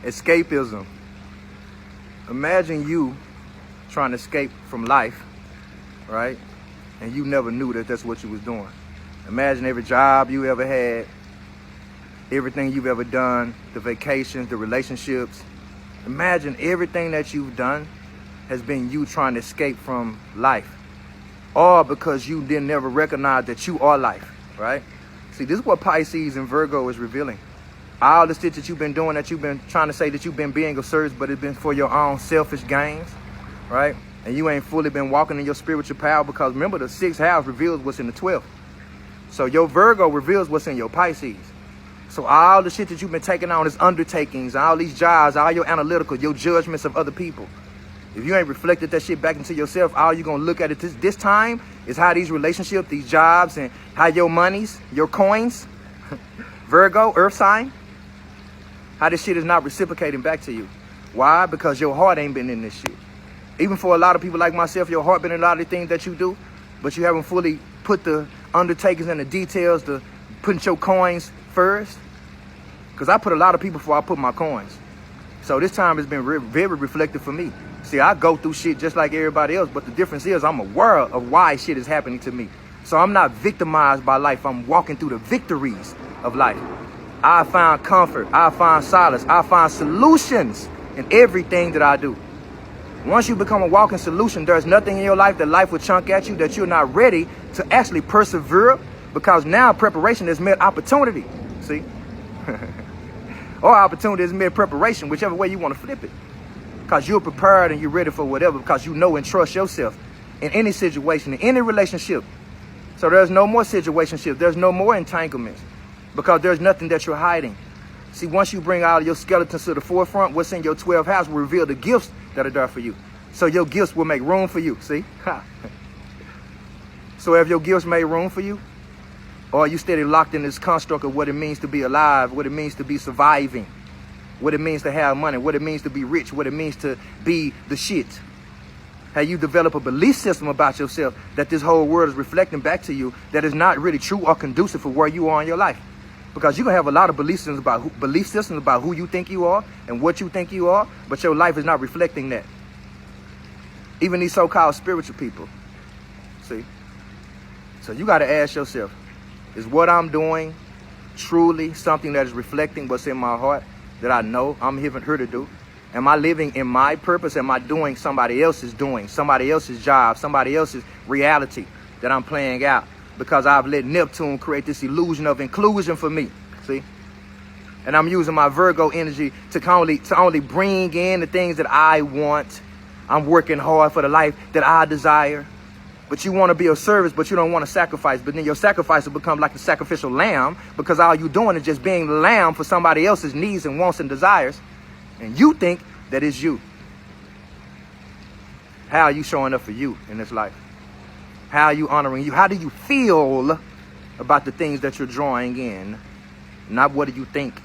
Escapism. Imagine you trying to escape from life, right? And you never knew that that's what you was doing. Imagine every job you ever had, everything you've ever done, the vacations, the relationships. Imagine everything that you've done has been you trying to escape from life. All because you didn't never recognize that you are life, right? See, this is what Pisces and Virgo is revealing. All the shit that you've been doing, that you've been trying to say that you've been being of service, but it's been for your own selfish gains, right? And you ain't fully been walking in your spiritual power, because remember, the 6th house reveals what's in the 12th. So your Virgo reveals what's in your Pisces. So all the shit that you've been taking on, is undertakings, all these jobs, all your analytical, your judgments of other people. If you ain't reflected that shit back into yourself, all you're gonna look at it this time is how these relationships, these jobs, and how your monies, your coins, Virgo, earth sign, how this shit is not reciprocating back to you. Why? Because your heart ain't been in this shit. Even for a lot of people like myself, your heart been in a lot of the things that you do, but you haven't fully put the undertakings and the details to putting your coins first. Because I put a lot of people before I put my coins. So this time has been very reflective for me. See, I go through shit just like everybody else, but the difference is I'm aware of why shit is happening to me. So I'm not victimized by life. I'm walking through the victories of life. I find comfort. I find solace. I find solutions in everything that I do. Once you become a walking solution, there's nothing in your life that life will chunk at you that you're not ready to actually persevere, because now preparation has met opportunity. See? Or opportunity has met preparation, whichever way you want to flip it. Because you're prepared and you're ready for whatever, because you know and trust yourself in any situation, in any relationship. So there's no more situationship. There's no more entanglements, because there's nothing that you're hiding. See, once you bring all of your skeletons to the forefront, what's in your 12th house will reveal the gifts that are there for you. So your gifts will make room for you, see? So have your gifts made room for you? Or are you steady locked in this construct of what it means to be alive, what it means to be surviving, what it means to have money, what it means to be rich, what it means to be the shit? Have you developed a belief system about yourself that this whole world is reflecting back to you that is not really true or conducive for where you are in your life? Because you're going to have a lot of belief systems about who you think you are and what you think you are, but your life is not reflecting that. Even these so-called spiritual people, see? So you got to ask yourself, is what I'm doing truly something that is reflecting what's in my heart that I know I'm here to do? Am I living in my purpose? Am I doing somebody else's doing, somebody else's job, somebody else's reality that I'm playing out? Because I've let Neptune create this illusion of inclusion for me, see? And I'm using my Virgo energy to only bring in the things that I want. I'm working hard for the life that I desire. But you want to be of service, but you don't want to sacrifice. But then your sacrifice will become like the sacrificial lamb, because all you're doing is just being the lamb for somebody else's needs and wants and desires. And you think that it's you. How are you showing up for you in this life? How are you honoring you? How do you feel about the things that you're drawing in? Not what do you think.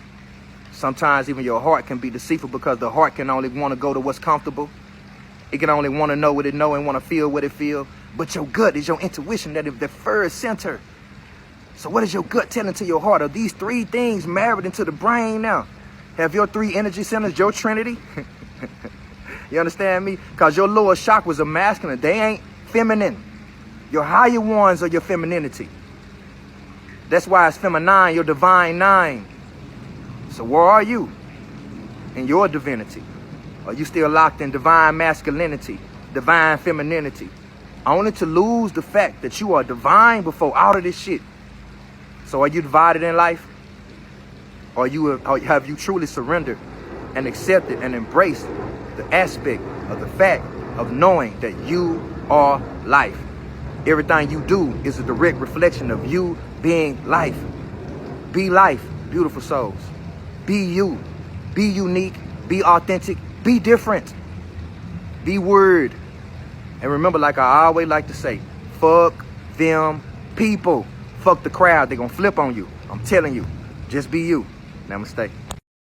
Sometimes even your heart can be deceitful, because the heart can only want to go to what's comfortable. It can only want to know what it know and want to feel what it feel. But your gut is your intuition, that is the first center. So what is your gut telling to your heart? Are these 3 things married into the brain now? Have your 3 energy centers your trinity? You understand me? Because your lower chakras are masculine. They ain't feminine. Your higher ones are your femininity. That's why it's feminine, your divine 9. So where are you in your divinity? Are you still locked in divine masculinity, divine femininity? Only to lose the fact that you are divine before all of this shit. So are you divided in life? Or have you truly surrendered and accepted and embraced the aspect of the fact of knowing that you are life? Everything you do is a direct reflection of you being life. Be life, beautiful souls. Be you. Be unique. Be authentic. Be different. Be word. And remember, like I always like to say, fuck them people. Fuck the crowd. They're going to flip on you. I'm telling you. Just be you. Namaste.